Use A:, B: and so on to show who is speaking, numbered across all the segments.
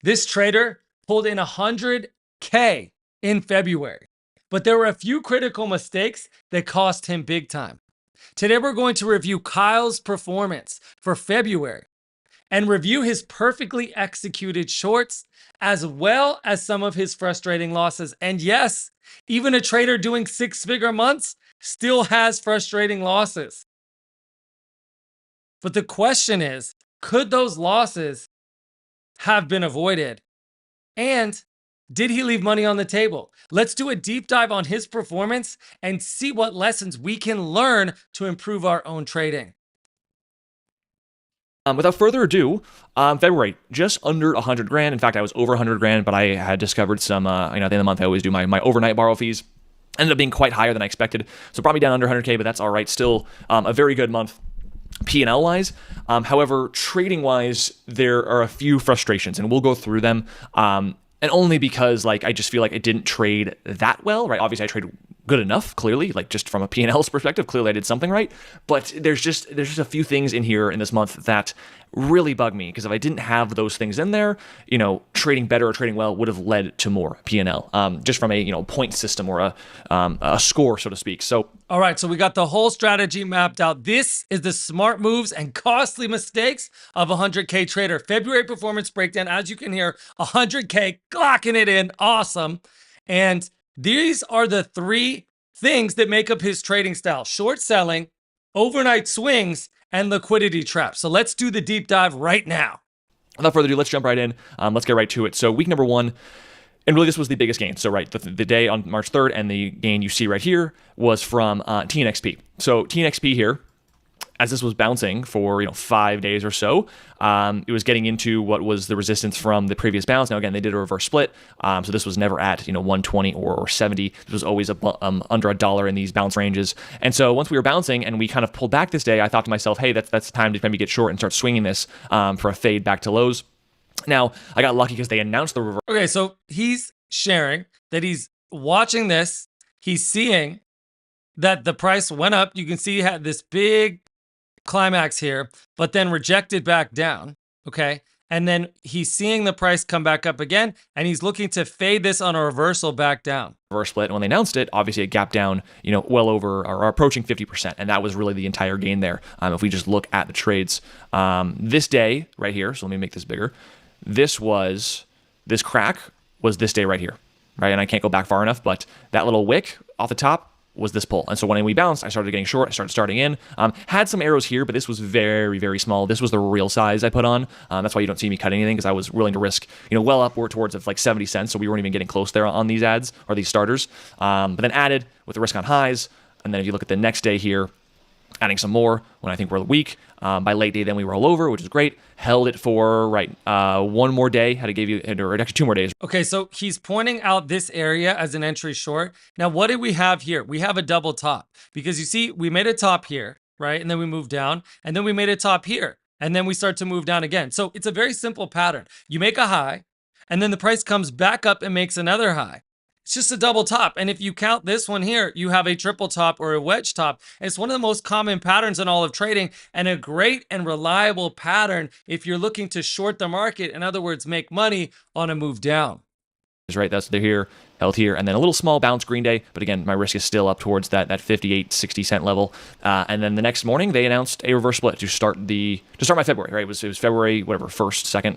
A: This trader pulled in 100K in February, but there were a few critical mistakes that cost him big time. Today, we're going to review Kyle's performance for February and review his perfectly executed shorts, as well as some of his frustrating losses. And yes, even a trader doing six-figure months still has frustrating losses. But the question is, could those losses have been avoided? And did he leave money on the table? Let's do a deep dive on his performance and see what lessons we can learn to improve our own trading.
B: Without further ado, February, just under 100 grand. In fact, I was over 100 grand, but I had discovered some, at the end of the month, I always do my overnight borrow fees. Ended up being quite higher than I expected. So brought me down under 100K, but that's all right. Still a very good month. P&L wise. However, trading wise, there are a few frustrations, and we'll go through them. And only because I just feel like it didn't trade that well, right? Obviously, I traded good enough, clearly, just from a P&L's perspective, clearly I did something right. But there's just a few things in here in this month that really bug me, because if I didn't have those things in there, trading better or trading well would have led to more P&L, just from a point system or a score, so to speak. So
A: all right, so we got the whole strategy mapped out. This is the smart moves and costly mistakes of a 100K trader. February performance breakdown, as you can hear, 100K, clocking it in, awesome. And these are the three things that make up his trading style: short selling, overnight swings, and liquidity traps. So let's do the deep dive right now.
B: Without further ado, let's jump right in. Let's get right to it. So week number one, and really this was the biggest gain. So the day on March 3rd, and the gain you see right here was from TNXP. So TNXP here, as this was bouncing for 5 days or so, it was getting into what was the resistance from the previous bounce. Now again, they did a reverse split, so this was never at 120 or 70. This was always under $1 in these bounce ranges. And so once we were bouncing and we kind of pulled back this day, I thought to myself, hey, that's time to maybe get short and start swinging this for a fade back to lows. Now I got lucky because they announced the reverse.
A: Okay, so he's sharing that he's watching this. He's seeing that the price went up. You can see he had this big climax here, but then rejected back down, okay? And then he's seeing the price come back up again, and he's looking to fade this on a reversal back down.
B: Reverse split, and when they announced it, obviously it gapped down, well over or approaching 50%, and that was really the entire gain there. If we just look at the trades, this day right here, so let me make this bigger. This crack was this day right here, right? And I can't go back far enough, but that little wick off the top was this pull. And so when we bounced, I started getting short. I started starting in. Had some arrows here, but this was very, very small. This was the real size I put on. That's why you don't see me cut anything, because I was willing to risk, well upward towards of 70 cents. So we weren't even getting close there on these ads or these starters. But then added with the risk on highs. And then if you look at the next day here, adding some more when I think we're weak. By late day, then we roll over, which is great. Held it for, one more day. Had to give you, or actually 2 more days.
A: Okay, so he's pointing out this area as an entry short. Now, what did we have here? We have a double top, because you see, we made a top here, right? And then we moved down, and then we made a top here, and then we start to move down again. So it's a very simple pattern. You make a high, and then the price comes back up and makes another high. It's just a double top. And if you count this one here, you have a triple top or a wedge top. It's one of the most common patterns in all of trading, and a great and reliable pattern if you're looking to short the market. In other words, make money on a move down.
B: Right, they're here, held here, and then a little small bounce green day. But again, my risk is still up towards that 58, 60 cent level. And then the next morning, they announced a reverse split to start my February. Right, it was February, 1st, 2nd,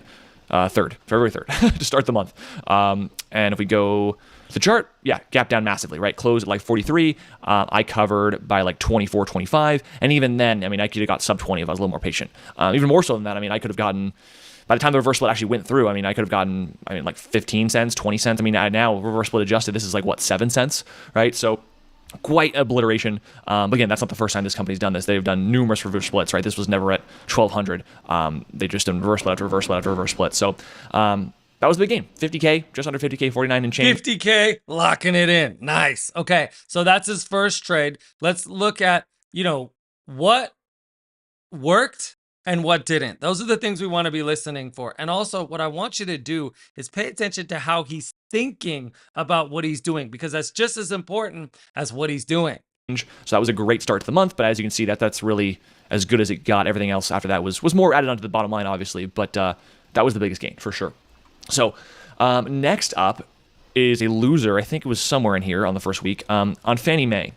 B: 3rd, February 3rd to start the month. And if we go the chart, yeah, gap down massively, right? Closed at 43. I covered by 24, 25. And even then, I could have got sub 20 if I was a little more patient. Even more so than that, I could have gotten, by the time the reverse split actually went through, I could have gotten, 15 cents, 20 cents. Now reverse split adjusted, this is 7 cents, right? So quite obliteration. But again, that's not the first time this company's done this. They've done numerous reverse splits, right? This was never at 1200. They just done reverse split after reverse split after reverse split. So, that was a big game. 50K, just under 50K, 49 and change.
A: 50K, locking it in. Nice. Okay, so that's his first trade. Let's look at, what worked and what didn't. Those are the things we want to be listening for. And also, what I want you to do is pay attention to how he's thinking about what he's doing, because that's just as important as what he's doing.
B: So that was a great start to the month, but as you can see, that's really as good as it got. Everything else after that was more added onto the bottom line, obviously, but that was the biggest gain for sure. So next up is a loser. I think it was somewhere in here on the first week on Fannie Mae.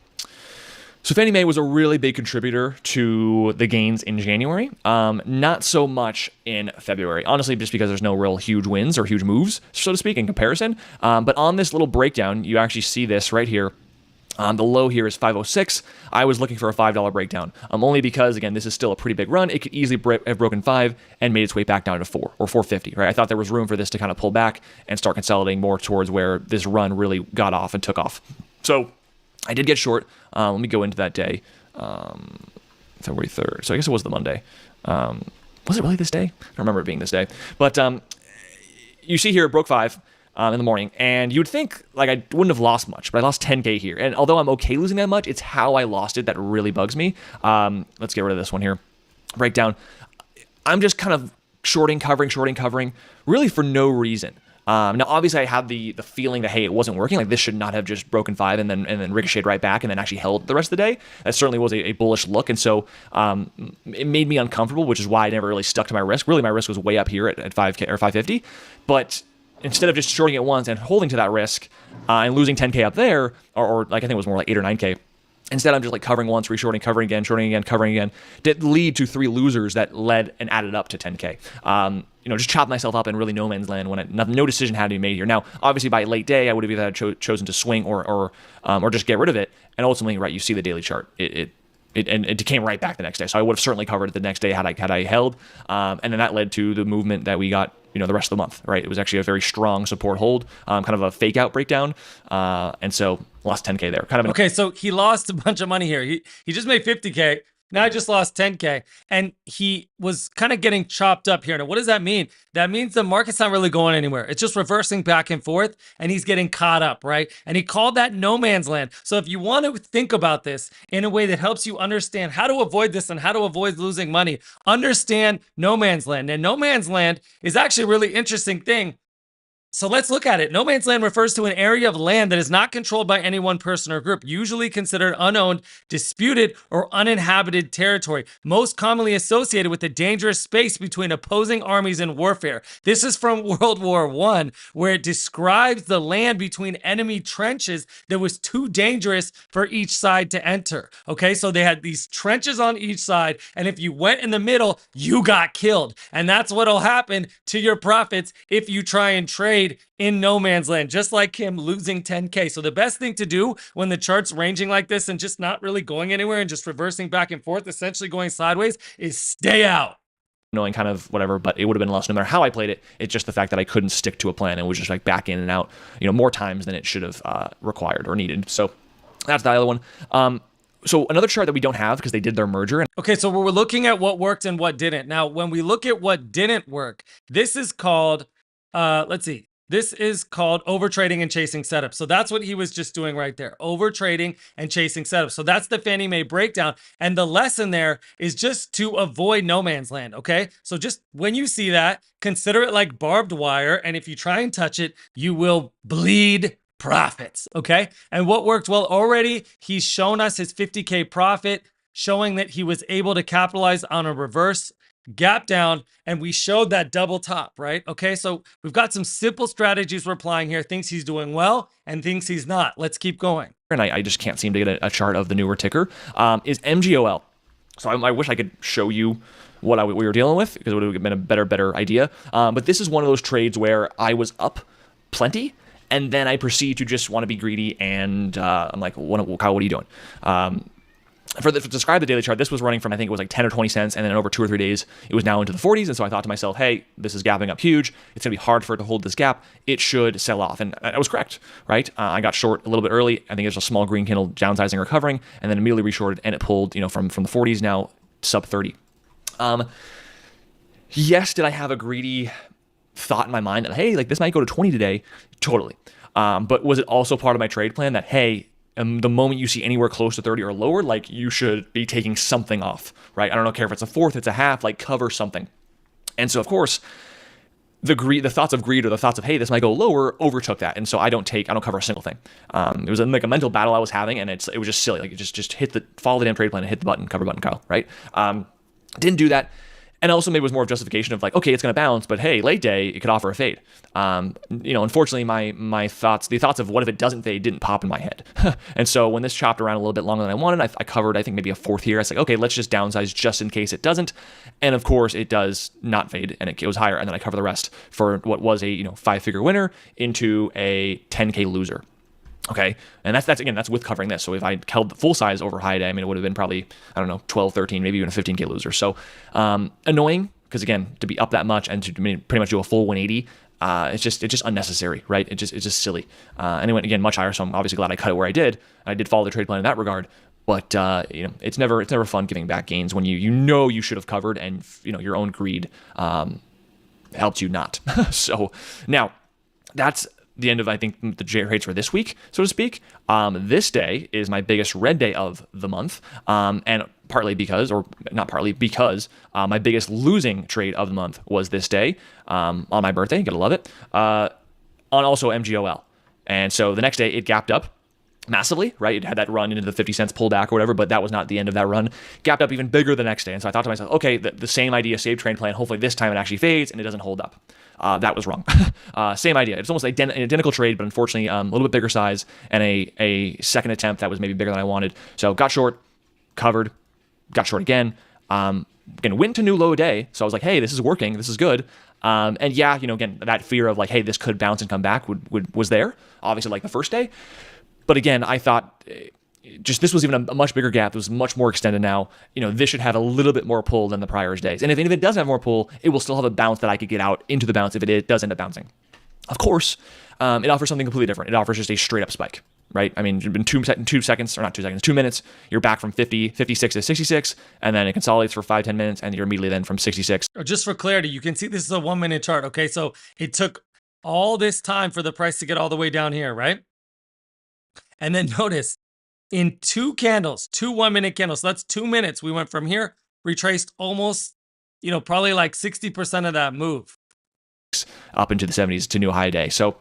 B: So Fannie Mae was a really big contributor to the gains in January. Not so much in February, honestly, just because there's no real huge wins or huge moves, so to speak, in comparison. But on this little breakdown, you actually see this right here. The low here is 506. I was looking for a $5 breakdown, only because, again, this is still a pretty big run. It could easily have broken 5 and made its way back down to 4 or 450, right? I thought there was room for this to kind of pull back and start consolidating more towards where this run really got off and took off. So I did get short. Let me go into that day, February 3rd. So I guess it was the Monday. Was it really this day? I don't remember it being this day. But you see here, it broke 5 in the morning, and you would think like I wouldn't have lost much, but I lost 10K here. And although I'm okay losing that much, it's how I lost it that really bugs me. Let's get rid of this one here. Breakdown. I'm just kind of shorting, covering, really for no reason. Now, obviously, I had the feeling that, hey, it wasn't working. Like, this should not have just broken 5 and then ricocheted right back and then actually held the rest of the day. That certainly was a bullish look. And so it made me uncomfortable, which is why I never really stuck to my risk. Really, my risk was way up here at 5K or 550. But instead of just shorting it once and holding to that risk and losing 10K up there, or like I think it was more like 8 or 9K, instead, I'm just like covering once, reshorting, covering again, shorting again, covering again, did lead to 3 losers that led and added up to 10K. Just chopped myself up in really no man's land when no decision had to be made here. Now, obviously, by late day, I would have either chosen to swing or just get rid of it. And ultimately, right, you see the daily chart. It came right back the next day. So I would have certainly covered it the next day had I held. And then that led to the movement that we got, the rest of the month, right? It was actually a very strong support hold, kind of a fake out breakdown. And so lost 10K there.
A: Okay, so he lost a bunch of money here. He just made 50K. Now I just lost 10K, and he was kind of getting chopped up here. Now, what does that mean? That means the market's not really going anywhere. It's just reversing back and forth, and he's getting caught up, right? And he called that no man's land. So if you want to think about this in a way that helps you understand how to avoid this and how to avoid losing money, understand no man's land. And no man's land is actually a really interesting thing. So let's look at it. No man's land refers to an area of land that is not controlled by any one person or group, usually considered unowned, disputed, or uninhabited territory, most commonly associated with the dangerous space between opposing armies in warfare. This is from World War I, where it describes the land between enemy trenches that was too dangerous for each side to enter. Okay, so they had these trenches on each side, and if you went in the middle, you got killed. And that's what'll happen to your profits if you try and trade in no man's land, just like him losing 10K. So the best thing to do when the chart's ranging like this and just not really going anywhere and just reversing back and forth, essentially going sideways, is stay out.
B: Knowing kind of whatever, but it would have been lost no matter how I played it. It's just the fact that I couldn't stick to a plan and was just like back in and out, more times than it should have required or needed. So that's the other one. So another chart that we don't have because they did their merger.
A: Okay, so we're looking at what worked and what didn't. Now, when we look at what didn't work, this is called, let's see. This is called overtrading and chasing setup. So that's what he was just doing right there. Overtrading and chasing setup. So that's the Fannie Mae breakdown. And the lesson there is just to avoid no man's land, okay? So just when you see that, consider it like barbed wire. And if you try and touch it, you will bleed profits, okay? And what worked well already, he's shown us his 50K profit, showing that he was able to capitalize on a reverse gap down, and we showed that double top, right? Okay, so we've got some simple strategies we're applying here, things he's doing well and things he's not. Let's keep going.
B: And I just can't seem to get a chart of the newer ticker, is MGOL. So I wish I could show you what we were dealing with because it would have been a better idea. But this is one of those trades where I was up plenty, and then I proceed to just want to be greedy, and I'm like, Kyle, what are you doing? To describe the daily chart, this was running from, I think it was like 10 or 20 cents, and then over 2 or 3 days, it was now into the 40s. And so I thought to myself, hey, this is gapping up huge. It's going to be hard for it to hold this gap. It should sell off. And I was correct, right? I got short a little bit early. I think there's a small green candle downsizing, recovering, and then immediately reshorted, and it pulled, from the 40s now sub 30. Yes, did I have a greedy thought in my mind that, hey, like this might go to 20 today? Totally. But was it also part of my trade plan that, hey, the moment you see anywhere close to 30 or lower, like you should be taking something off, right? I don't care if it's a fourth, it's a half, like cover something. And so, of course, the thoughts of greed or the thoughts of, hey, this might go lower, overtook that. And so I don't cover a single thing. It was like a mental battle I was having, and it was just silly. Like, just follow the damn trade plan and hit the button, cover button, Kyle, right? Didn't do that. And also maybe it was more of justification of like, okay, it's going to bounce, but hey, late day, it could offer a fade. Unfortunately, my thoughts, the thoughts of what if it doesn't fade didn't pop in my head. And so when this chopped around a little bit longer than I wanted, I covered, I think maybe a fourth here. I was like, okay, let's just downsize just in case it doesn't. And of course, it does not fade and it goes higher. And then I cover the rest for what was a, 5-figure winner into a 10K loser. Okay. And that's with covering this. So if I held the full size over high day, I mean, it would have been probably, I don't know, 12, 13, maybe even a 15K loser. So annoying because again, to be up that much and to pretty much do a full 180, it's just unnecessary, right? It's just silly. And it went again much higher. So I'm obviously glad I cut it where I did. I did follow the trade plan in that regard. But it's never fun giving back gains when you should have covered and your own greed helped you not. So now that's the end of, I think, the trades for this week, so to speak. This day is my biggest red day of the month, and partly because, or not partly, because my biggest losing trade of the month was this day on my birthday. Gotta love it. On also MGOL. And so the next day it gapped up massively, right? It had that run into the 50 cents pullback or whatever, but that was not the end of that run. Gapped up even bigger the next day. And so I thought to myself, okay, the same idea, same trade plan, hopefully this time it actually fades and it doesn't hold up. That was wrong. Same idea. It's almost an identical trade, but unfortunately a little bit bigger size and a second attempt that was maybe bigger than I wanted. So got short, covered, got short again. Again, went to new low day. So I was like, hey, this is working. This is good. And yeah, again, that fear of like, hey, this could bounce and come back was there, obviously like the first day. But again, I thought just this was even a much bigger gap. It was much more extended now. This should have a little bit more pull than the prior days. And if it doesn't have more pull, it will still have a bounce that I could get out into the bounce if it does end up bouncing. Of course, it offers something completely different. It offers just a straight up spike, right? I mean, in 2 seconds, or not 2 seconds, 2 minutes, you're back from 56 to 66, and then it consolidates for 5-10 minutes, and you're immediately then from 66.
A: Just for clarity, you can see this is a 1 minute chart. Okay, so it took all this time for the price to get all the way down here, right? And then notice in 2 candles, 2 1 minute candles, so that's 2 minutes. We went from here, retraced almost, probably like 60% of that move.
B: Up into the 70s to new high day. So,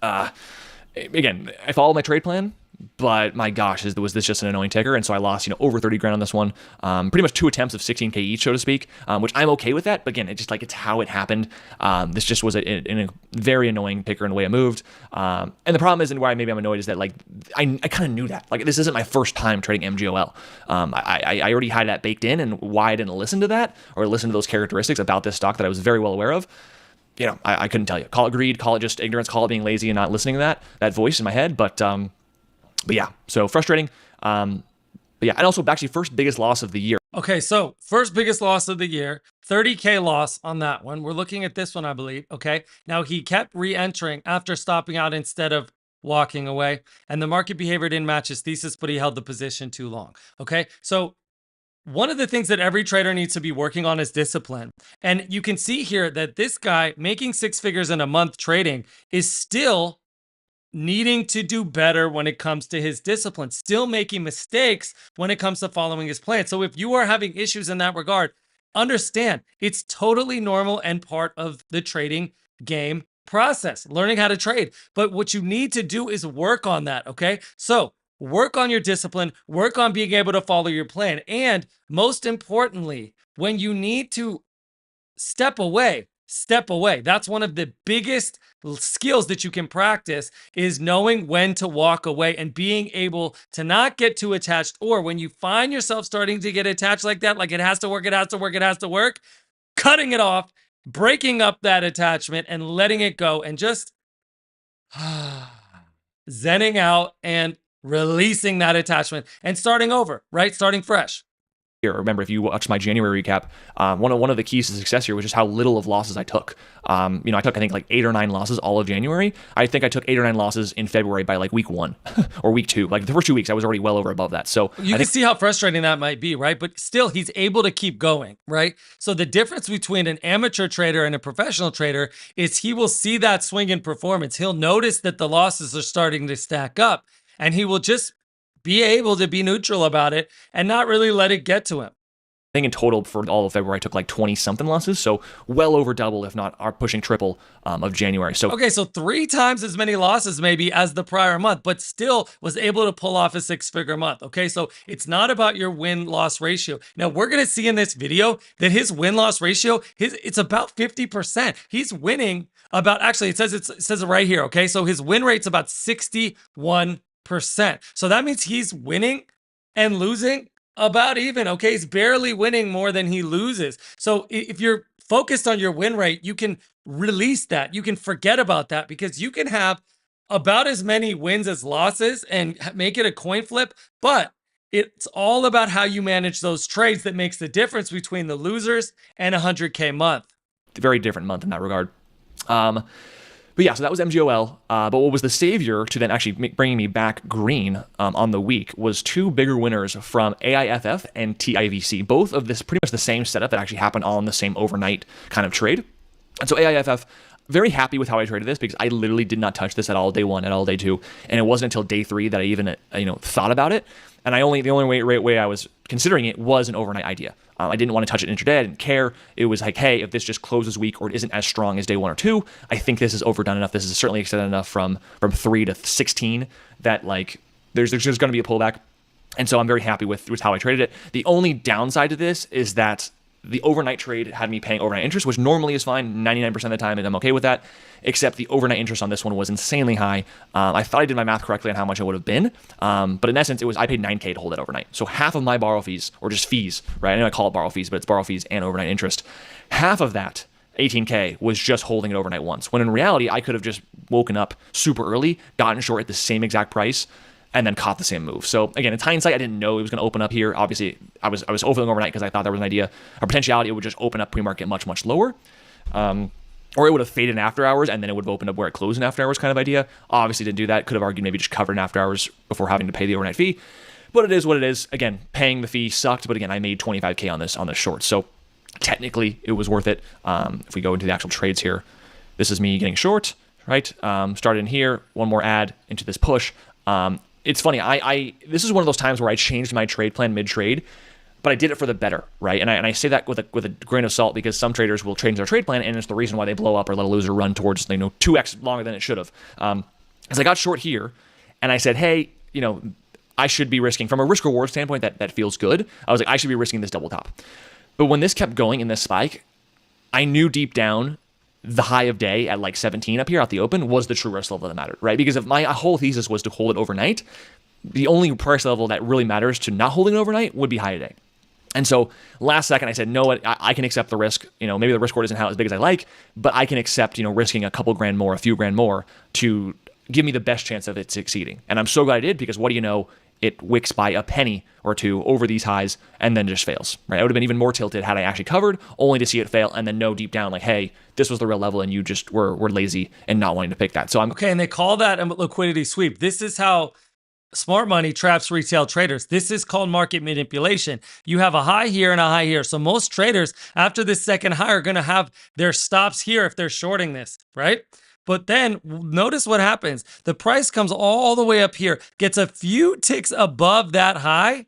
B: again, I followed my trade plan, but my gosh, was this just an annoying ticker? And so I lost, over 30 grand on this one. Pretty much 2 attempts of 16K each, so to speak, which I'm okay with that. But again, it's how it happened. This just was a very annoying ticker in the way it moved. And the problem is, and why maybe I'm annoyed, is that like I kind of knew that. Like this isn't my first time trading MGOL. I already had that baked in, and why I didn't listen to that or listen to those characteristics about this stock that I was very well aware of. I couldn't tell you. Call it greed, call it just ignorance, call it being lazy and not listening to that voice in my head. But yeah, so frustrating. But yeah, and also actually first biggest loss of the year.
A: Okay, so first biggest loss of the year, 30K loss on that one. We're looking at this one, I believe. Okay, now he kept re-entering after stopping out instead of walking away, and the market behavior didn't match his thesis, but he held the position too long. Okay, so one of the things that every trader needs to be working on is discipline. And you can see here that this guy making 6 figures in a month trading is still needing to do better when it comes to his discipline, still making mistakes when it comes to following his plan. So if you are having issues in that regard, understand it's totally normal and part of the trading game process, learning how to trade. But what you need to do is work on that, okay? So work on your discipline, work on being able to follow your plan. And most importantly, when you need to step away. That's one of the biggest skills that you can practice, is knowing when to walk away and being able to not get too attached. Or when you find yourself starting to get attached like that, like it has to work, cutting it off, breaking up that attachment and letting it go and just zenning out and releasing that attachment and starting over, right? Starting fresh.
B: Remember, if you watch my January recap, one of the keys to success here was just how little of losses I took. I took, I think, like 8 or 9 losses all of January. I think I took 8 or 9 losses in February by like week 1 or week 2. Like the first 2 weeks, I was already well over above that. So
A: you can see how frustrating that might be, right? But still, he's able to keep going, right? So the difference between an amateur trader and a professional trader is he will see that swing in performance. He'll notice that the losses are starting to stack up, and he will just be able to be neutral about it and not really let it get to him.
B: think in total for all of February, I took like 20 something losses. So well over double, if not are pushing triple of January. So
A: okay, so 3 times as many losses maybe as the prior month, but still was able to pull off a 6-figure month. Okay, so it's not about your win-loss ratio. Now we're gonna see in this video that his win-loss ratio, it's about 50%. He's winning about, actually it says it right here. Okay, so his win rate's about 61%. So that means he's winning and losing about even. Okay, he's barely winning more than he loses. So if you're focused on your win rate, you can release that. You can forget about that, because you can have about as many wins as losses and make it a coin flip, but it's all about how you manage those trades that makes the difference between the losers and 100K month.
B: very different month in that regard. But yeah, so that was MGOL. But what was the savior to then actually bringing me back green on the week was 2 bigger winners from AIFF and TIVC. Both of this pretty much the same setup that actually happened all in the same overnight kind of trade. And so AIFF, very happy with how I traded this, because I literally did not touch this at all day 1, at all day 2, and it wasn't until day 3 that I even thought about it. And the only way I was considering it was an overnight idea. I didn't want to touch it intraday. I didn't care. It was like, hey, if this just closes weak or it isn't as strong as day 1 or 2, I think this is overdone enough. This is certainly extended enough from 3 to 16 that like there's just going to be a pullback. And so I'm very happy with how I traded it. The only downside to this is that the overnight trade had me paying overnight interest, which normally is fine 99% of the time, and I'm okay with that, except the overnight interest on this one was insanely high. I thought I did my math correctly on how much it would have been, but in essence, I paid 9K to hold it overnight. So half of my borrow fees, or just fees, right? I know I call it borrow fees, but it's borrow fees and overnight interest. Half of that, 18K, was just holding it overnight once, when in reality, I could have just woken up super early, gotten short at the same exact price, and then caught the same move. So again, in hindsight, I didn't know it was going to open up here. Obviously, I was overthinking overnight because I thought there was an idea, a potentiality it would just open up pre-market much, much lower. Or it would have faded in after hours and then it would have opened up where it closed in after hours kind of idea. Obviously didn't do that. Could have argued maybe just covered in after hours before having to pay the overnight fee. But it is what it is. Again, paying the fee sucked, but again, I made 25K on this short. So technically it was worth it. If we go into the actual trades here, this is me getting short, right? Started in here, one more add into this push. It's funny, this is one of those times where I changed my trade plan mid-trade, but I did it for the better, right? And I say that with a grain of salt, because some traders will change their trade plan, and it's the reason why they blow up or let a loser run towards 2x longer than it should have. As I got short here, and I said, hey, I should be risking, from a risk-reward standpoint, that feels good. I was like, I should be risking this double top. But when this kept going in this spike, I knew deep down the high of day at like 17 up here out the open was the true risk level that mattered, right? Because if my whole thesis was to hold it overnight, the only price level that really matters to not holding it overnight would be high of day. And so last second I said, no, I can accept the risk. Maybe the risk reward isn't as big as I like, but I can accept, risking a couple grand more, a few grand more to give me the best chance of it succeeding. And I'm so glad I did, because what do you know? It wicks by a penny or two over these highs and then just fails, right? I would have been even more tilted had I actually covered, only to see it fail and then know deep down, like, hey, this was the real level and you just were lazy and not wanting to pick that. So I'm
A: okay. And they call that a liquidity sweep. This is how smart money traps retail traders. This is called market manipulation. You have a high here and a high here. So most traders after this second high are going to have their stops here if they're shorting this, right? But then notice what happens. The price comes all the way up here, gets a few ticks above that high,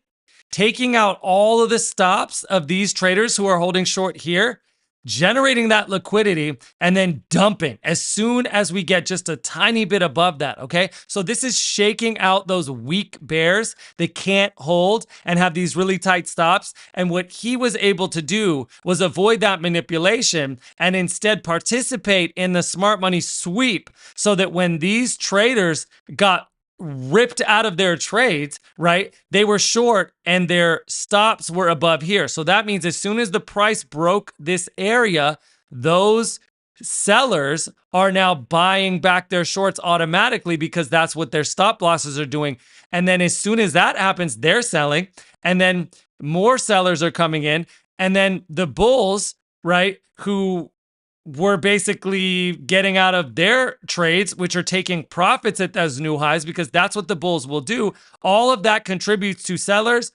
A: taking out all of the stops of these traders who are holding short here, generating that liquidity, and then dumping as soon as we get just a tiny bit above that, okay? So this is shaking out those weak bears that can't hold and have these really tight stops. And what he was able to do was avoid that manipulation and instead participate in the smart money sweep, so that when these traders got ripped out of their trades, right? They were short and their stops were above here. So that means as soon as the price broke this area, those sellers are now buying back their shorts automatically, because that's what their stop losses are doing. And then as soon as that happens, they're selling, and then more sellers are coming in, and then the bulls, right, who were basically getting out of their trades, which are taking profits at those new highs, because that's what the bulls will do. All of that contributes to sellers,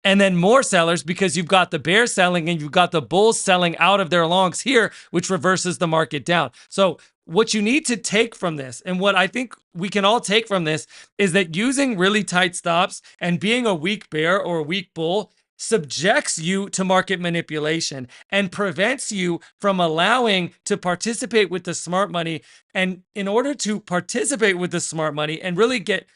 A: and then more sellers, because you've got the bears selling and you've got the bulls selling out of their longs here, which reverses the market down. So what you need to take from this, and what I think we can all take from this, is that using really tight stops and being a weak bear or a weak bull subjects you to market manipulation and prevents you from allowing to participate with the smart money. And in order to participate with the smart money and really get,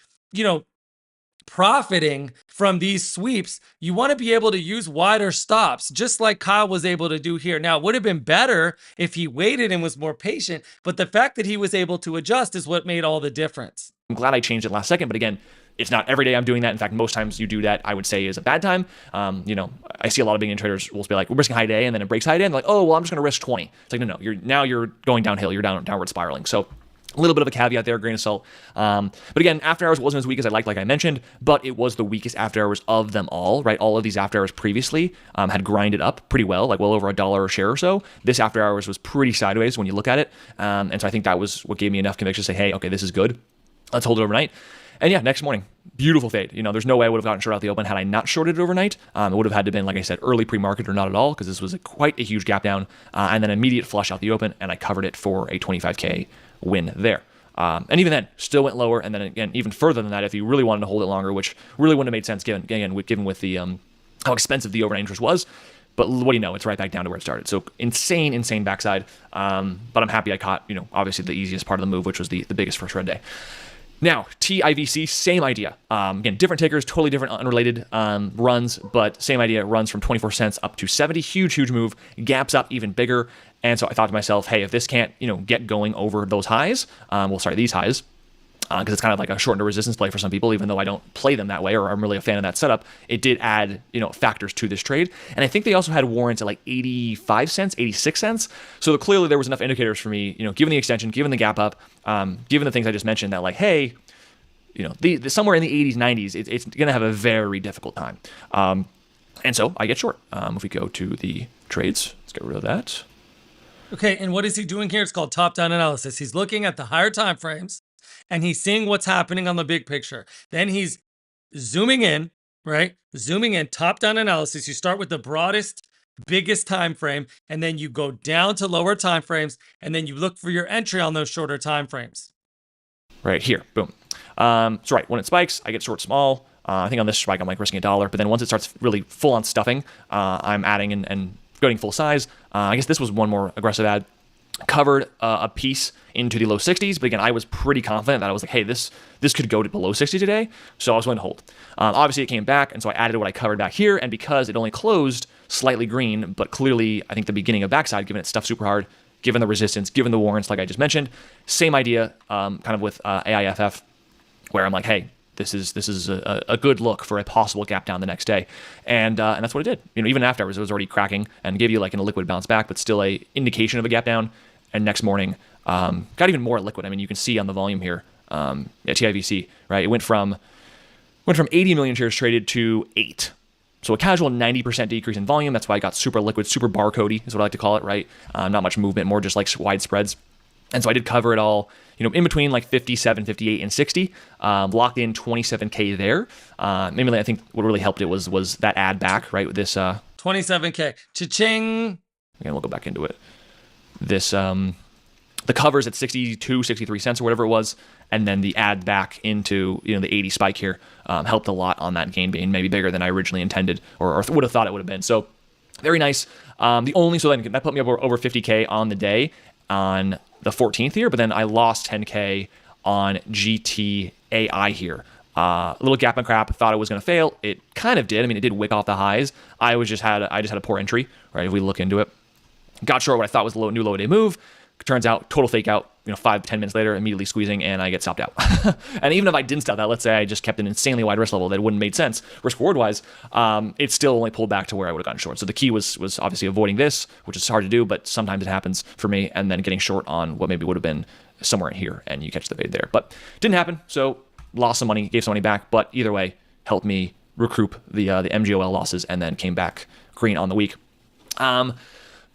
A: profiting from these sweeps, you want to be able to use wider stops, just like Kyle was able to do here. Now, it would have been better if he waited and was more patient, but the fact that he was able to adjust is what made all the difference.
B: I'm glad I changed it last second, but again, it's not every day I'm doing that. In fact, most times you do that, I would say, is a bad time. I see a lot of beginning traders will be like, we're risking high day, and then it breaks high day, and they're like, oh, well, I'm just going to risk 20. It's like, no, you're going downhill. You're downward spiraling. So a little bit of a caveat there, grain of salt. But again, after hours wasn't as weak as I liked, like I mentioned, but it was the weakest after hours of them all, right? All of these after hours previously had grinded up pretty well, like well over $1 a share or so. This after hours was pretty sideways when you look at it. And so I think that was what gave me enough conviction to say, hey, okay, this is good. Let's hold it overnight. And yeah, next morning, beautiful fade. There's no way I would have gotten short out the open had I not shorted it overnight. It would have had to been, like I said, early pre-market or not at all, because this was quite a huge gap down, and then immediate flush out the open, and I covered it for a 25K win there. And even then, still went lower, and then again, even further than that, if you really wanted to hold it longer, which really wouldn't have made sense given with the how expensive the overnight interest was. But what do you know? It's right back down to where it started. So insane backside. But I'm happy I caught, obviously the easiest part of the move, which was the biggest first red day. Now, TIVC, same idea. Again, different tickers, totally different unrelated runs, but same idea. Runs from 24 cents up to 70. Huge move. Gaps up even bigger. And so I thought to myself, hey, if this can't, get going over those highs, these highs, because it's kind of like a shortened resistance play for some people, even though I don't play them that way, or I'm really a fan of that setup, it did add, factors to this trade. And I think they also had warrants at like 85 cents, 86 cents. So clearly there was enough indicators for me, given the extension, given the gap up, given the things I just mentioned, that like, hey, somewhere in the 80s, 90s, it's going to have a very difficult time. And so I get short. If we go to the trades, let's get rid of that.
A: Okay, and what is he doing here? It's called top-down analysis. He's looking at the higher time frames, and he's seeing what's happening on the big picture. Then he's zooming in, right? Zooming in, top-down analysis. You start with the broadest, biggest time frame, and then you go down to lower time frames, and then you look for your entry on those shorter time frames.
B: Right here, boom. When it spikes, I get short small. I think on this spike, I'm like risking $1, but then once it starts really full-on stuffing, I'm adding and going full size. I guess this was one more aggressive ad. Covered a piece into the low 60s, but again, I was pretty confident that I was like, hey, this could go to below 60 today, so I was going to hold. Obviously, it came back, and so I added what I covered back here, and because it only closed slightly green, but clearly, I think the beginning of backside, given it stuffed super hard, given the resistance, given the warrants, like I just mentioned, same idea, kind of with AIFF, where I'm like, hey, this is a good look for a possible gap down the next day, and that's what it did. Even afterwards, it was already cracking and gave you like a liquid bounce back, but still a indication of a gap down. And next morning, got even more liquid. I mean, you can see on the volume here at TIVC, right? It went from 80 million shares traded to 8. So a casual 90% decrease in volume. That's why I got super liquid, super barcodey is what I like to call it, right? Not much movement, more just like wide spreads. And so I did cover it all, in between like 57, 58, and 60. Locked in 27K there. Mainly, I think what really helped it was that add back, right? With this
A: 27K. Cha-ching.
B: Again, we'll go back into it. This the covers at 62, 63 cents or whatever it was, and then the add back into the 80 spike here helped a lot on that gain being maybe bigger than I originally intended or would have thought it would have been. So very nice. So then that put me over 50K on the day on the 14th here, but then I lost 10K on GTAI here. Little gap and crap. Thought it was going to fail. It kind of did. I mean, it did wick off the highs. I just had a poor entry, right? If we look into it, got short what I thought was a new low day move. Turns out total fake out. 5-10 minutes later, immediately squeezing, and I get stopped out. And even if I didn't stop out, let's say I just kept an insanely wide risk level that wouldn't have made sense risk reward wise, it still only pulled back to where I would have gotten short. So the key was obviously avoiding this, which is hard to do, but sometimes it happens for me, and then getting short on what maybe would have been somewhere in here, and you catch the fade there. But didn't happen, so lost some money, gave some money back, but either way, helped me recoup the MGOL losses, and then came back green on the week.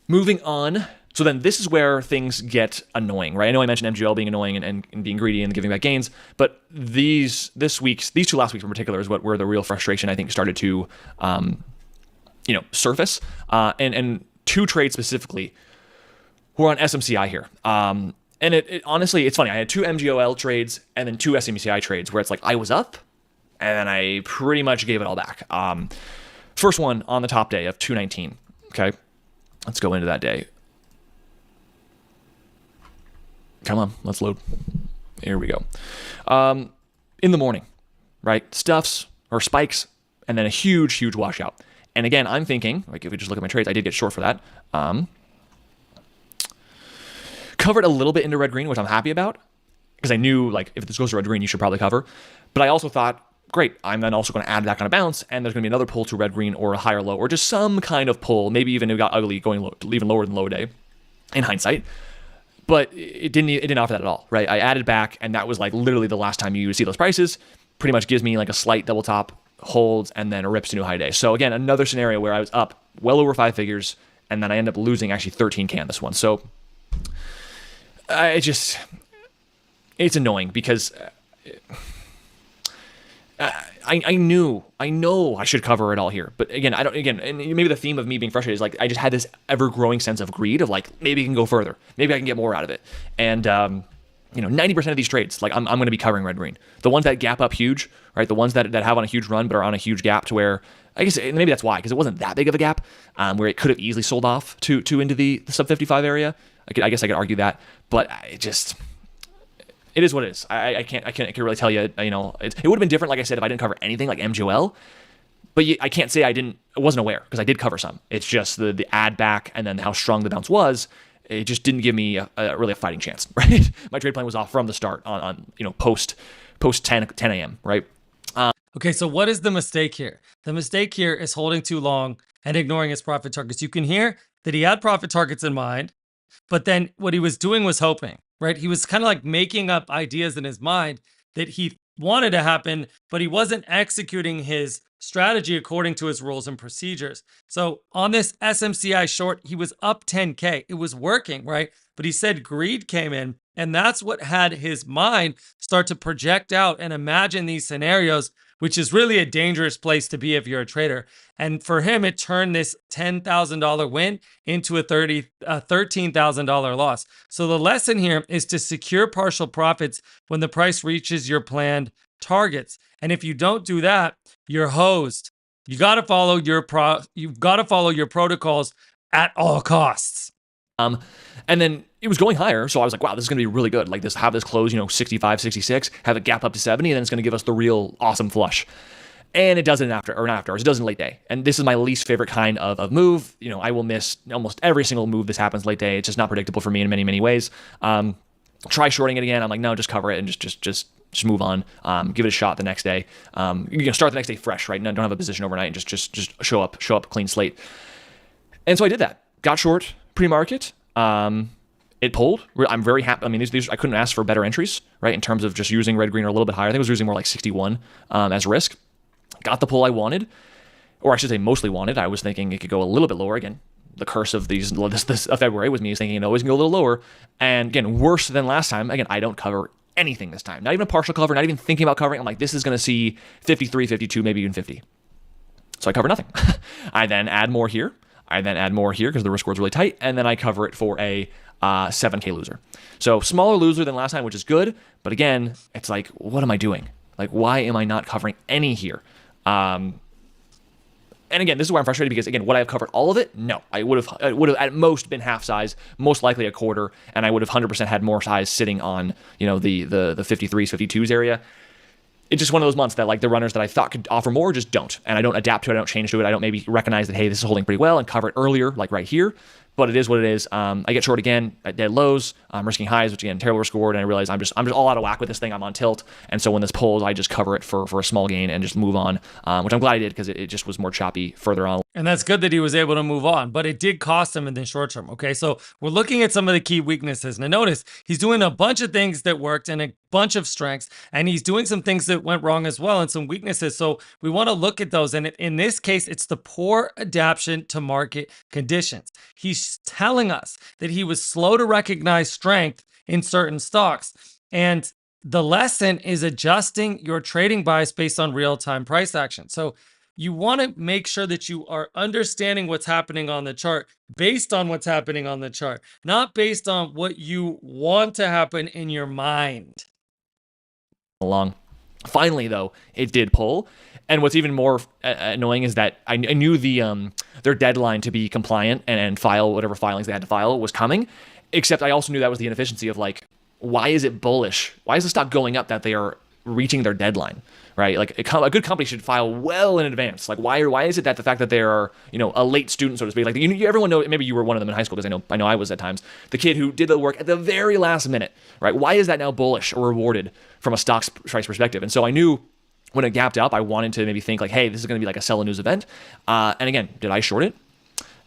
B: Moving on. So then this is where things get annoying, right? I know I mentioned MGL being annoying and being greedy and giving back gains, but these two last weeks in particular is where the real frustration I think started to, surface. And two trades specifically were on SMCI here. And it honestly, it's funny. I had two MGOL trades and then two SMCI trades where it's like I was up and then I pretty much gave it all back. First one on the top day of 219. Okay, let's go into that day. Come on, let's load. Here we go. In the morning, right? Stuffs or spikes, and then a huge, huge washout. And again, I'm thinking, like if we just look at my trades, I did get short for that. Covered a little bit into red green, which I'm happy about, because I knew like if this goes to red green, you should probably cover. But I also thought, great, I'm then also going to add that kind of bounce, and there's going to be another pull to red green or a higher low, or just some kind of pull. Maybe even it got ugly going low, even lower than low day, in hindsight. But it didn't offer that at all, right? I added back, and that was like literally the last time you see those prices. Pretty much gives me like a slight double top, holds, and then rips to new high day. So again, another scenario where I was up well over 5 figures, and then I end up losing actually 13K on this one. So it's annoying because I know I should cover it all here, but again, and maybe the theme of me being frustrated is like I just had this ever growing sense of greed of like maybe I can go further, maybe I can get more out of it, and 90% of these trades, like I'm going to be covering red green. The ones that gap up huge, right? The ones that have on a huge run but are on a huge gap to where I guess maybe that's why, because it wasn't that big of a gap where it could have easily sold off to into the sub 55 area. I guess I could argue that, but it is what it is. I can't really tell you. It would have been different, like I said, if I didn't cover anything like MJOL. But I can't say I wasn't aware because I did cover some. It's just the add back and then how strong the bounce was. It just didn't give me really a fighting chance, right? My trade plan was off from the start on post 10 a.m. right?
A: Okay, so what is the mistake here? The mistake here is holding too long and ignoring his profit targets. You can hear that he had profit targets in mind, but then what he was doing was hoping, right? He was kind of like making up ideas in his mind that he wanted to happen, but he wasn't executing his strategy according to his rules and procedures. So on this SMCI short, he was up 10K. It was working, right? But he said greed came in, and that's what had his mind start to project out and imagine these scenarios, which is really a dangerous place to be if you're a trader. And for him, it turned this $10,000 win into a $13,000 loss. So the lesson here is to secure partial profits when the price reaches your planned targets. And if you don't do that, you're hosed. You got to follow your protocols at all costs.
B: And then it was going higher, so I was like, wow, this is going to be really good. Like this, have this close, 65, 66, have it gap up to 70, and then it's going to give us the real awesome flush. And it does it not afterwards. It does in late day. And this is my least favorite kind of move. I will miss almost every single move this happens late day. It's just not predictable for me in many, many ways. Try shorting it again. I'm like, no, just cover it and just move on. Give it a shot the next day. Start the next day fresh, right? No, don't have a position overnight and just show up clean slate. And so I did that. Got short pre-market. It pulled. I'm very happy. I mean, these I couldn't ask for better entries, right? In terms of just using red green or a little bit higher. I think I was using more like 61 as risk. Got the pull I wanted, or I should say mostly wanted. I was thinking it could go a little bit lower again. The curse of this February was me thinking it always can go a little lower. And again, worse than last time. Again, I don't cover anything this time. Not even a partial cover, not even thinking about covering. I'm like, this is going to see 53, 52, maybe even 50. So I cover nothing. I then add more here. Because the risk reward's really tight. And then I cover it for a 7K loser. So smaller loser than last time, which is good. But again, it's like, what am I doing? Like, why am I not covering any here? And again, this is where I'm frustrated because, again, would I have covered all of it? No. I would have at most been half size, most likely a quarter, and I would have 100% had more size sitting on, the 53s, 52s area. It's just one of those months that like the runners that I thought could offer more just don't. And I don't adapt to it. I don't change to it. I don't maybe recognize that, hey, this is holding pretty well and cover it earlier, like right here. But it is what it is. I get short again at dead lows. I'm risking highs, which again, terrible risk reward. And I realize I'm just all out of whack with this thing. I'm on tilt. And so when this pulls, I just cover it for a small gain and just move on, which I'm glad I did because it just was more choppy further on.
A: And that's good that he was able to move on, but it did cost him in the short term. Okay, so we're looking at some of the key weaknesses. Now notice he's doing a bunch of things that worked and a bunch of strengths, and he's doing some things that went wrong as well and some weaknesses. So we want to look at those. And in this case, it's the poor adaptation to market conditions. He's telling us that he was slow to recognize strength in certain stocks. And the lesson is adjusting your trading bias based on real-time price action. So you want to make sure that you are understanding what's happening on the chart based on what's happening on the chart, not based on what you want to happen in your mind.
B: Along. Finally, though, it did pull. And what's even more annoying is that I knew their deadline to be compliant and file whatever filings they had to file was coming. Except I also knew that was the inefficiency of like, why is it bullish? Why is the stock going up that they are reaching their deadline? Right? Like a good company should file well in advance. Like why is it that the fact that they are, a late student, so to speak, like everyone know, maybe you were one of them in high school, because I know I was at times, the kid who did the work at the very last minute, right? Why is that now bullish or rewarded from a stock price perspective? And so I knew when it gapped up, I wanted to maybe think like, hey, this is going to be like a sell a news event. And again, did I short it?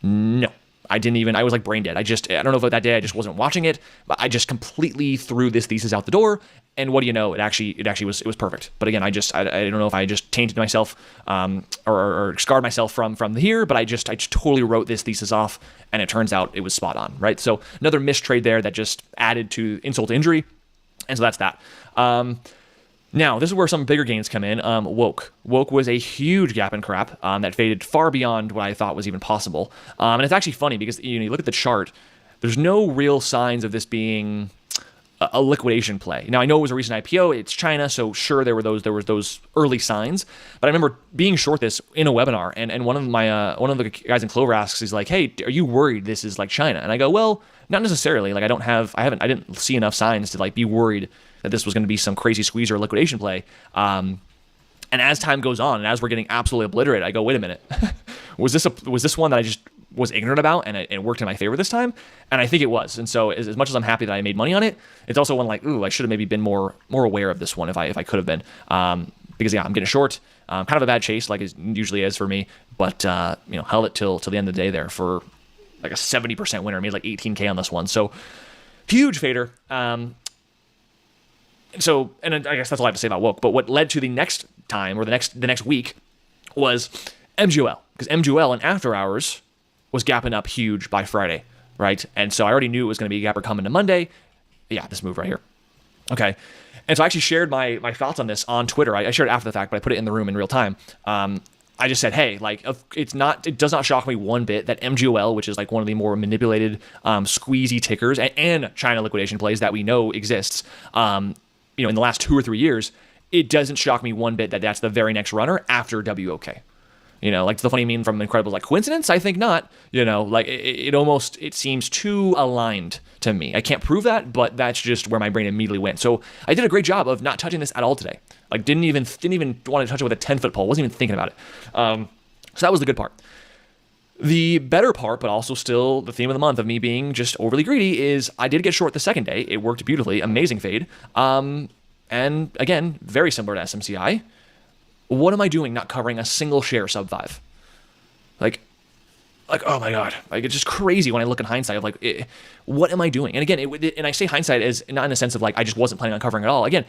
B: No. I was like brain dead. I don't know if that day I just wasn't watching it, but I just completely threw this thesis out the door. And what do you know? It actually was perfect. But again, I don't know if I just tainted myself, or scarred myself from here, but I just totally wrote this thesis off, and it turns out it was spot on, right? So another missed trade there that just added to insult to injury. And so that's that. Now, this is where some bigger gains come in. Woke was a huge gap in crap that faded far beyond what I thought was even possible. And it's actually funny because you look at the chart, there's no real signs of this being a liquidation play. Now, I know it was a recent IPO, it's China, so sure there were those early signs, but I remember being short this in a webinar, and one of the guys in Clover asks, he's like, "Hey, are you worried this is like China?" And I go, "Well, not necessarily. Like I didn't see enough signs to like be worried that this was going to be some crazy squeeze or liquidation play." And as time goes on, and as we're getting absolutely obliterated, I go, "Wait a minute, was this one that I just was ignorant about, and it worked in my favor this time?" And I think it was. And so as much as I'm happy that I made money on it, it's also one like, ooh, I should have maybe been more aware of this one if I could have been. Because yeah, I'm getting short, kind of a bad chase like it usually is for me, but held it till the end of the day there for like a 70% winner. I made like 18K on this one, so huge fader. So, and I guess that's all I have to say about Woke. But what led to the next time, or the next week, was MGOL, because MGOL in after hours was gapping up huge by Friday, right? And so I already knew it was going to be a gapper coming to Monday. Yeah, this move right here. Okay. And so I actually shared my thoughts on this on Twitter. I shared it after the fact, but I put it in the room in real time. I just said, hey, like it does not shock me one bit that MGOL, which is like one of the more manipulated, squeezy tickers and China liquidation plays that we know exists, in the last 2 or 3 years, it doesn't shock me one bit that that's the very next runner after WOK. Like the funny meme from Incredibles, like coincidence? I think not. Like it seems too aligned to me. I can't prove that, but that's just where my brain immediately went. So I did a great job of not touching this at all today. Like didn't even want to touch it with a 10-foot pole. Wasn't even thinking about it. So that was the good part. The better part, but also still the theme of the month of me being just overly greedy, is I did get short the second day. It worked beautifully. Amazing fade. And again, very similar to SMCI. What am I doing not covering a single share sub 5? Like, oh my God. Like, it's just crazy when I look in hindsight of like, what am I doing? And again, and I say hindsight as not in a sense of like, I just wasn't planning on covering at all. Again,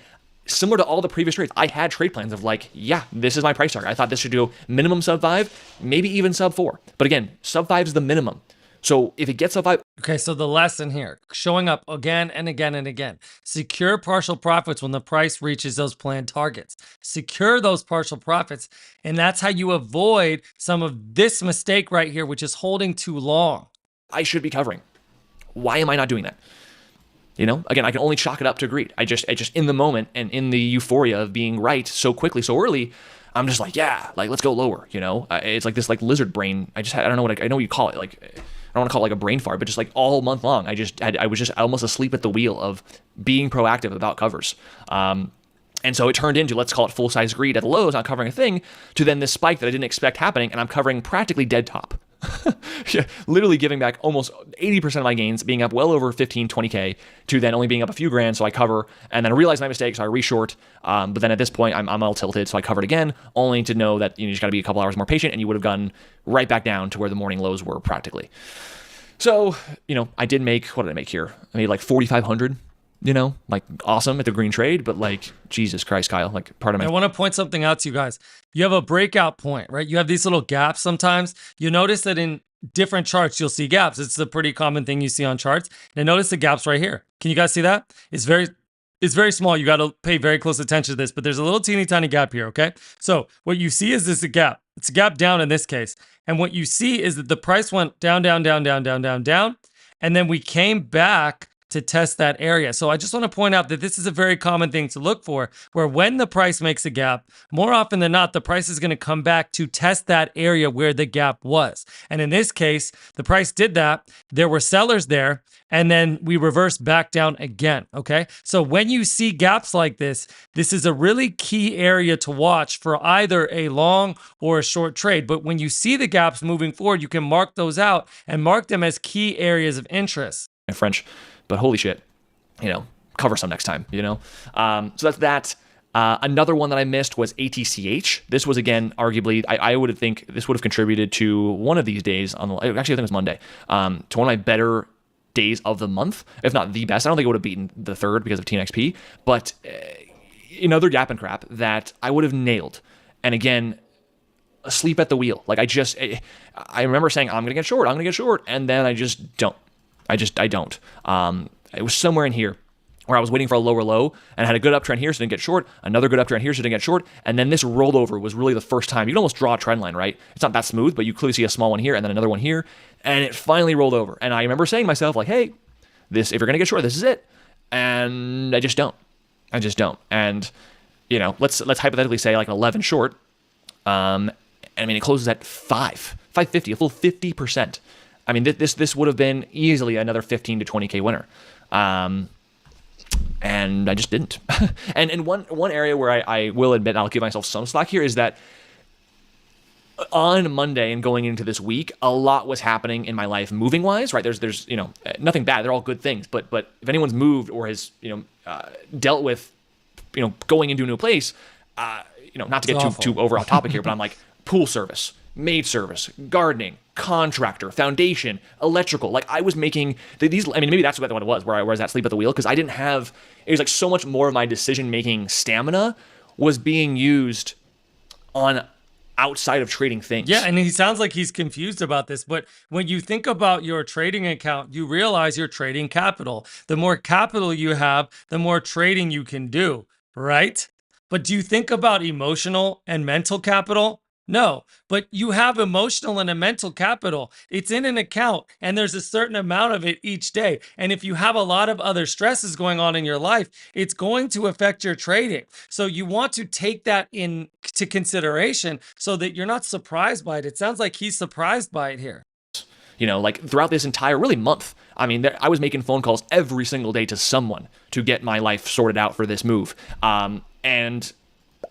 B: similar to all the previous trades, I had trade plans of like, yeah, this is my price target. I thought this should go minimum sub 5, maybe even sub 4. But again, sub 5 is the minimum. So if it gets sub 5.
A: Okay, so the lesson here, showing up again and again and again. Secure partial profits when the price reaches those planned targets. Secure those partial profits, and that's how you avoid some of this mistake right here, which is holding too long.
B: I should be covering. Why am I not doing that? Again, I can only chalk it up to greed. I just in the moment and in the euphoria of being right so quickly, so early, I'm just like, yeah, like let's go lower. It's like this like lizard brain. I don't know I know what you call it. Like, I don't want to call it like a brain fart, but just like all month long, I was just almost asleep at the wheel of being proactive about covers. And so it turned into, let's call it full size greed at the lows, not covering a thing, to then this spike that I didn't expect happening, and I'm covering practically dead top. Yeah, literally giving back almost 80% of my gains, being up well over 15, 20K, to then only being up a few grand, so I cover, and then I realized my mistake, so I reshort, but then at this point, I'm all tilted, so I covered again, only to know that you just got to be a couple hours more patient, and you would have gone right back down to where the morning lows were practically. So, I did make, what did I make here? I made like 4,500, like awesome at the green trade, but like, Jesus Christ, Kyle, like part of my...
A: I want to point something out to you guys. You have a breakout point, right? You have these little gaps sometimes. You notice that in different charts, you'll see gaps. It's a pretty common thing you see on charts. And notice the gaps right here. Can you guys see that? It's very small. You got to pay very close attention to this, but there's a little teeny tiny gap here, okay? So what you see is this a gap. It's a gap down in this case. And what you see is that the price went down, down, down, down, down, down, down. And then we came back to test that area. So I just want to point out that this is a very common thing to look for, where when the price makes a gap, more often than not, the price is going to come back to test that area where the gap was. And in this case, the price did that. There were sellers there, and then we reversed back down again. Okay. So when you see gaps like this is a really key area to watch for either a long or a short trade. But when you see the gaps moving forward, you can mark those out and mark them as key areas of interest.
B: In French, but holy shit, cover some next time, So that's that. Another one that I missed was ATCH. This was, again, arguably, I would think this would have contributed to one of these days, actually I think it was Monday, to one of my better days of the month, if not the best. I don't think it would have beaten the third because of TNXP, but another gap and crap that I would have nailed. And again, asleep at the wheel. Like I remember saying, I'm going to get short. And then I just don't. I don't. It was somewhere in here where I was waiting for a lower low and had a good uptrend here, so didn't get short, another good uptrend here, so didn't get short, and then this rollover was really the first time. You can almost draw a trend line, right? It's not that smooth, but you clearly see a small one here and then another one here, and it finally rolled over. And I remember saying to myself, like, hey, if you're going to get short, this is it. And I just don't. And, let's hypothetically say like an 11 short. It closes at 550, a full 50%. I mean, this would have been easily another 15 to 20K winner. And I just didn't. and one area where I will admit, I'll give myself some slack here, is that on Monday and going into this week, a lot was happening in my life moving wise, right? There's nothing bad. They're all good things. But if anyone's moved or has, dealt with, going into a new place, not to get too over off topic here, but I'm like pool service, maid service, gardening, contractor, foundation, electrical. Like I was making these, maybe that's what it was, where I was at sleep at the wheel, because I didn't have, it was like so much more of my decision-making stamina was being used on outside of trading things.
A: Yeah, and he sounds like he's confused about this, but when you think about your trading account, you realize you're trading capital. The more capital you have, the more trading you can do, right? But do you think about emotional and mental capital? No, but you have emotional and a mental capital. It's in an account, and there's a certain amount of it each day. And if you have a lot of other stresses going on in your life, it's going to affect your trading. So you want to take that into consideration so that you're not surprised by it. It sounds like he's surprised by it here.
B: Like throughout this entire really month, I was making phone calls every single day to someone to get my life sorted out for this move. And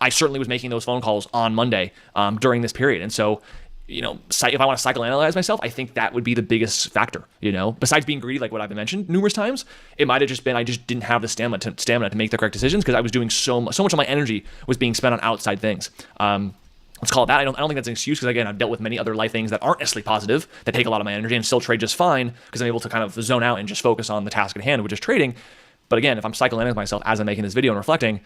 B: I certainly was making those phone calls on Monday during this period. And so, if I want to psychoanalyze myself, I think that would be the biggest factor, besides being greedy, like what I've mentioned numerous times. It might have just been, I just didn't have the stamina to make the correct decisions, because I was doing so much of my energy was being spent on outside things. Let's call it that. I don't think that's an excuse, because again, I've dealt with many other life things that aren't necessarily positive, that take a lot of my energy, and still trade just fine, because I'm able to kind of zone out and just focus on the task at hand, which is trading. But again, if I'm psychoanalyzing myself as I'm making this video and reflecting,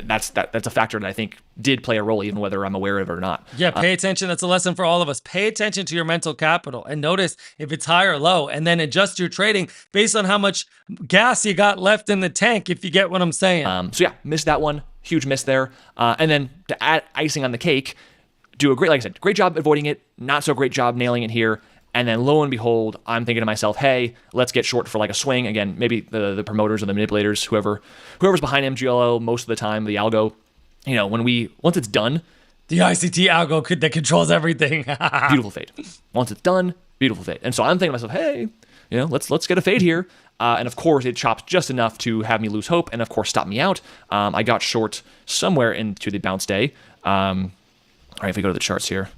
B: that's a factor that I think did play a role, even whether I'm aware of it or not.
A: Yeah, pay attention. That's a lesson for all of us. Pay attention to your mental capital and notice if it's high or low, and then adjust your trading based on how much gas you got left in the tank, if you get what I'm saying.
B: So yeah, missed that one. Huge miss there. And then to add icing on the cake, like I said, great job avoiding it. Not so great job nailing it here. And then lo and behold, I'm thinking to myself, hey, let's get short for like a swing. Again, maybe the promoters or the manipulators, whoever's behind MGLO most of the time, the algo, once it's done.
A: The ICT algo that controls everything.
B: Beautiful fade. Once it's done, beautiful fade. And so I'm thinking to myself, hey, let's get a fade here. And of course, it chops just enough to have me lose hope and of course stop me out. I got short somewhere into the bounce day. All right, if we go to the charts here.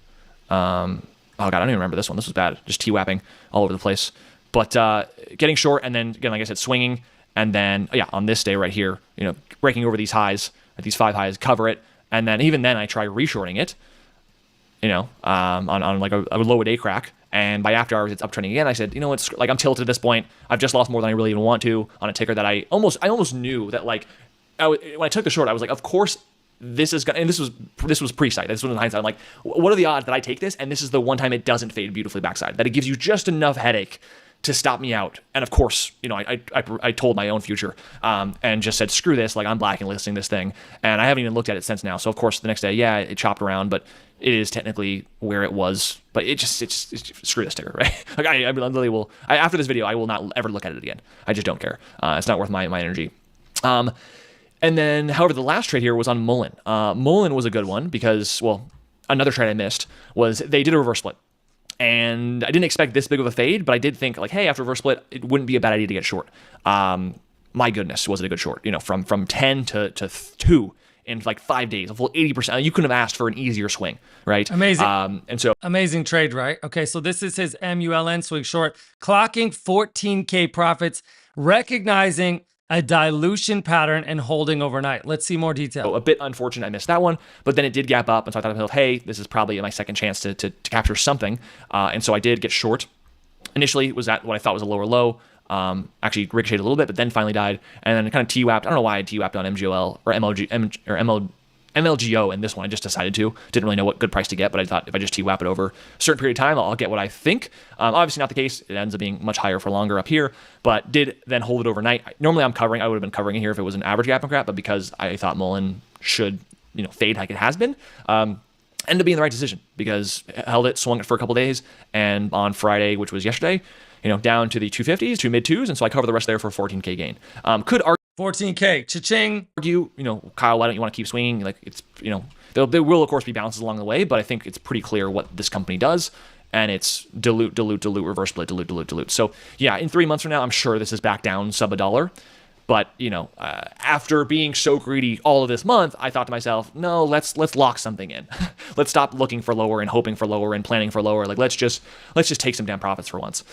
B: Oh, God, I don't even remember this one. This was bad. Just T-wapping all over the place. But getting short, and then, again, like I said, swinging. And then, on this day right here, breaking over these highs, these 5 highs, cover it. And then, even then, I try reshorting it, on like a low day crack. And by after hours, it's uptrending again. I said, it's like I'm tilted at this point. I've just lost more than I really even want to on a ticker that I almost knew that, like, when I took the short, I was like, of course, this is gonna, and this was pre-sight. This was in hindsight. I'm like, what are the odds that I take this and this is the one time it doesn't fade beautifully backside? That it gives you just enough headache to stop me out. And of course, I told my own future and just said, screw this. Like, I'm blacklisting this thing, and I haven't even looked at it since now. So of course, the next day, it chopped around, but it is technically where it was, but it's screw this ticker, right? Like I literally will. After this video, I will not ever look at it again. I just don't care. It's not worth my energy. And then, however, the last trade here was on Mullen. Mullen was a good one because, well, another trade I missed was they did a reverse split. And I didn't expect this big of a fade, but I did think, like, hey, after reverse split, it wouldn't be a bad idea to get short. My goodness, was it a good short? You know, from 10 to 2 in like 5 days, a full 80%. You couldn't have asked for an easier swing, right?
A: Amazing.
B: And so
A: amazing trade, right? Okay, so this is his MULN swing short, clocking 14K profits, recognizing a dilution pattern and holding overnight. Let's see more detail.
B: A bit unfortunate I missed that one, but then it did gap up, and so I thought to myself, hey, this is probably my second chance to capture something. And so I did get short. Initially, it was at what I thought was a lower low. Actually ricocheted a little bit, but then finally died, and then kind of T-WAP'd. I don't know why I T-WAP'd on MGOL or MLGO, and this one I just decided to. Didn't really know what good price to get, but I thought if I just T-WAP it over a certain period of time, I'll get what I think. Obviously not the case. It ends up being much higher for longer up here, but did then hold it overnight. Normally I would have been covering it here if it was an average gap and crap, but because I thought Mullen should, fade like it has been, ended up being the right decision because it held it, swung it for a couple days, and on Friday, which was yesterday, down to the 250s, to mid twos, and so I covered the rest there for a 14K gain. Could argue
A: 14K, cha-ching.
B: Kyle, why don't you want to keep swinging? Like it's, there will of course be bounces along the way, but I think it's pretty clear what this company does, and it's dilute, reverse split, dilute. So yeah, in 3 months from now, I'm sure this is back down sub $1. But after being so greedy all of this month, I thought to myself, no, let's lock something in. Let's stop looking for lower and hoping for lower and planning for lower. Like let's just take some damn profits for once.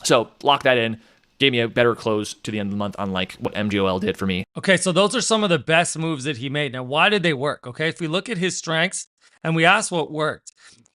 B: So lock that in. Gave me a better close to the end of the month, unlike what MGOL did for me.
A: Okay, so those are some of the best moves that he made. Now, why did they work? Okay, if we look at his strengths and we ask what worked,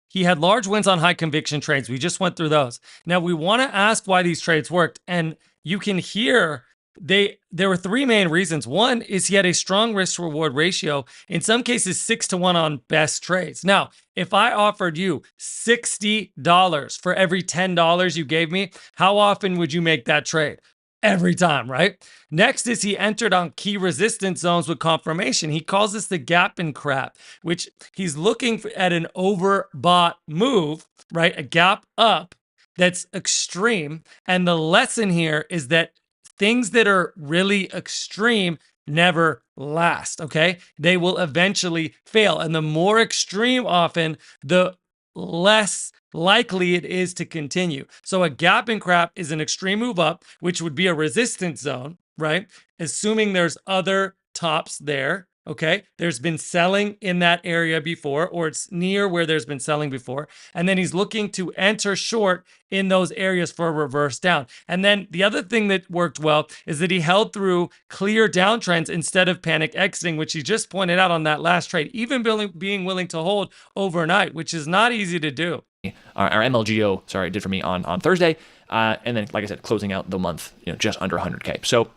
A: he had large wins on high conviction trades. We just went through those. Now, we want to ask why these trades worked, and you can hear there were three main reasons. One is he had a strong risk reward ratio, in some cases 6-to-1 on best trades. Now, if I offered you $60 for every $10 you gave me, how often would you make that trade? Every time, right? Next is he entered on key resistance zones with confirmation. He calls this the gap and crap, which he's looking at an overbought move, right? A gap up that's extreme. And the lesson here is that things that are really extreme never last, okay? They will eventually fail. And the more extreme often, the less likely it is to continue. So a gap and crap is an extreme move up, which would be a resistance zone, right? Assuming there's other tops there, okay? There's been selling in that area before, or it's near where there's been selling before. And then he's looking to enter short in those areas for a reverse down. And then the other thing that worked well is that he held through clear downtrends instead of panic exiting, which he just pointed out on that last trade, even being willing to hold overnight, which is not easy to do.
B: Our MLGO, did for me on Thursday. And then, like I said, closing out the month, just under 100K. So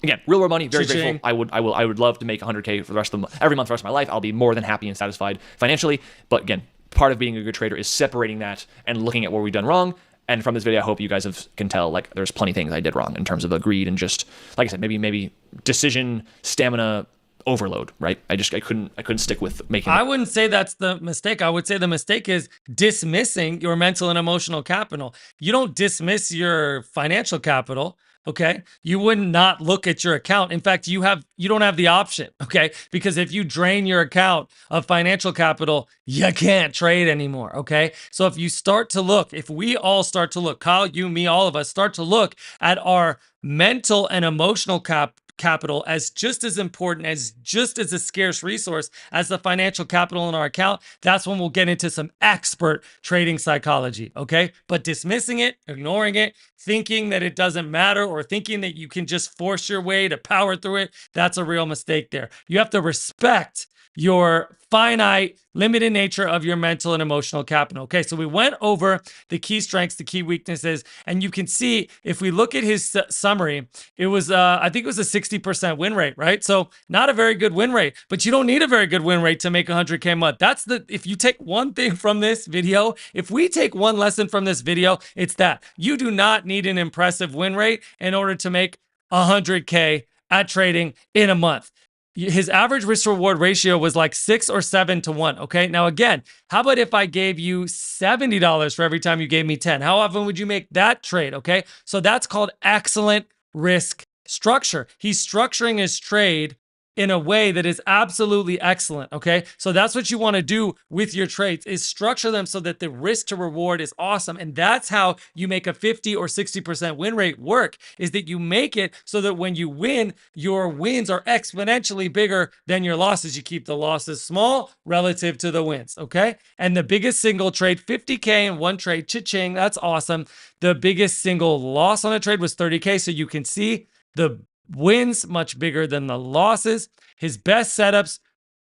B: again, real world money, very grateful. I would love to make 100K for the rest of every month for the rest of my life. I'll be more than happy and satisfied financially. But again, part of being a good trader is separating that and looking at where we've done wrong. And from this video, I hope you guys can tell, like, there's plenty of things I did wrong in terms of the greed and just, like I said, maybe decision stamina overload, right? I couldn't stick with making.
A: I wouldn't say that's the mistake. I would say the mistake is dismissing your mental and emotional capital. You don't dismiss your financial capital. Okay, you would not look at your account. In fact, you don't have the option. Okay, because if you drain your account of financial capital, you can't trade anymore. Okay, so if we all start to look, Kyle, you, me, all of us start to look at our mental and emotional capital as just as important, as just as a scarce resource as the financial capital in our account, that's when we'll get into some expert trading psychology, okay? But dismissing it, ignoring it, thinking that it doesn't matter, or thinking that you can just force your way to power through it, that's a real mistake there. You have to respect your finite, limited nature of your mental and emotional capital. Okay, so we went over the key strengths, the key weaknesses, and you can see if we look at his summary, it was, I think it was a 60% win rate, right? So not a very good win rate, but you don't need a very good win rate to make 100K a month. If you take one thing from this video, if we take one lesson from this video, it's that you do not need an impressive win rate in order to make 100K at trading in a month. his average risk reward ratio was like 6 or 7 to 1. Okay. Now, again, how about if I gave you $70 for every time you gave me 10? How often would you make that trade? Okay. So that's called excellent risk structure. He's structuring his trade in a way that is absolutely excellent. Okay. So that's what you want to do with your trades is structure them so that the risk to reward is awesome. And that's how you make a 50 or 60% win rate work, is that you make it so that when you win, your wins are exponentially bigger than your losses. You keep the losses small relative to the wins. Okay. And the biggest single trade, 50K in one trade, cha-ching. That's awesome. The biggest single loss on a trade was 30K. So you can see the wins much bigger than the losses. His best setups,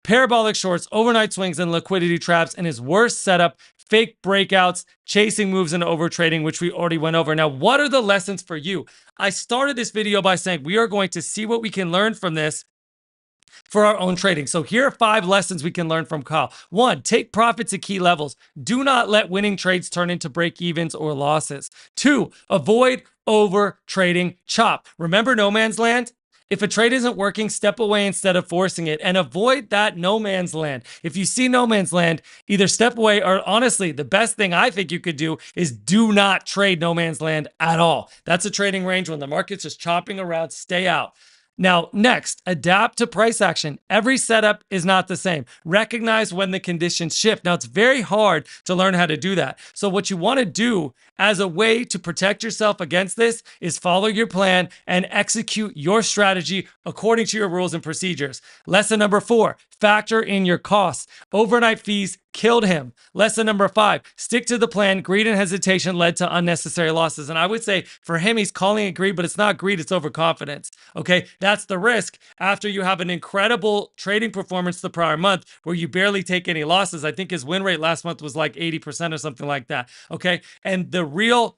A: parabolic shorts, overnight swings, and liquidity traps. And his worst setup, fake breakouts, chasing moves, and overtrading, which we already went over. Now, what are the lessons for you? I started this video by saying we are going to see what we can learn from this for our own trading. So here are 5 lessons we can learn from Kyle. 1, take profits at key levels. Do not let winning trades turn into break evens or losses. 2, avoid over trading chop. Remember no man's land? If a trade isn't working, step away instead of forcing it and avoid that no man's land. If you see no man's land, either step away or honestly, the best thing I think you could do is do not trade no man's land at all. That's a trading range when the market's just chopping around, stay out. Now, next, adapt to price action. Every setup is not the same. Recognize when the conditions shift. Now, it's very hard to learn how to do that. So what you want to do as a way to protect yourself against this is follow your plan and execute your strategy according to your rules and procedures. Lesson number 4, factor in your costs. Overnight fees killed him. Lesson number 5, stick to the plan. Greed and hesitation led to unnecessary losses. And I would say for him, he's calling it greed, but it's not greed, it's overconfidence. Okay, that's the risk after you have an incredible trading performance the prior month where you barely take any losses. I think his win rate last month was like 80% or something like that. Okay, and the real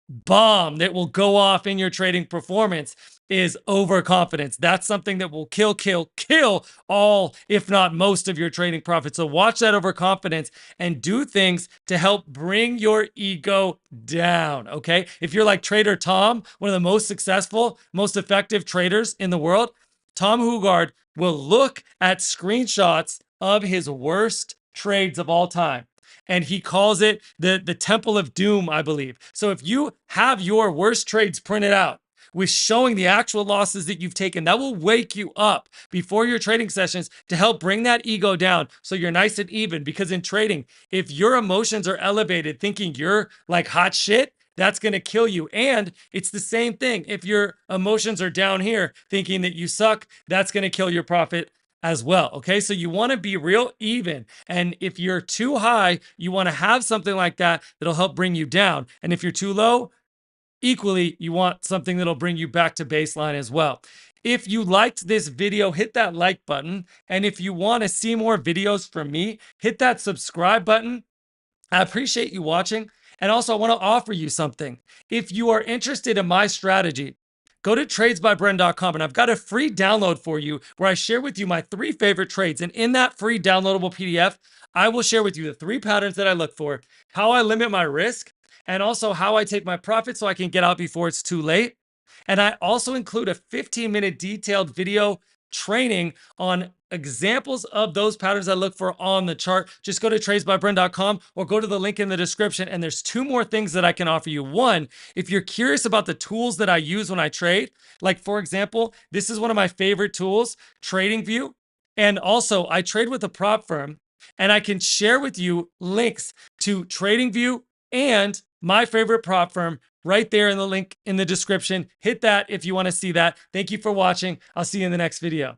A: bomb that will go off in your trading performance is overconfidence. That's something that will kill all, if not most of your trading profits. So watch that overconfidence and do things to help bring your ego down, okay? If you're like Trader Tom, one of the most successful, most effective traders in the world, Tom Hugard will look at screenshots of his worst trades of all time. And he calls it the Temple of Doom, I believe. So if you have your worst trades printed out with showing the actual losses that you've taken, that will wake you up before your trading sessions to help bring that ego down so you're nice and even. Because in trading, if your emotions are elevated, thinking you're like hot shit, that's going to kill you. And it's the same thing. If your emotions are down here, thinking that you suck, that's going to kill your profit as well. Okay, so you want to be real even. And if you're too high, you want to have something like that that'll help bring you down. And if you're too low, equally, you want something that'll bring you back to baseline as well. If you liked this video, hit that like button. And if you want to see more videos from me, hit that subscribe button. I appreciate you watching. And also, I want to offer you something. If you are interested in my strategy, go to tradesbybren.com and I've got a free download for you where I share with you my 3 favorite trades. And in that free downloadable PDF, I will share with you the 3 patterns that I look for, how I limit my risk, and also how I take my profit so I can get out before it's too late. And I also include a 15-minute detailed video training on examples of those patterns I look for on the chart. Just go to tradesbybren.com or go to the link in the description. And there's 2 more things that I can offer you. 1, if you're curious about the tools that I use when I trade, like for example, this is one of my favorite tools, TradingView. And also I trade with a prop firm and I can share with you links to TradingView and my favorite prop firm right there in the link in the description. Hit that if you want to see that. Thank you for watching. I'll see you in the next video.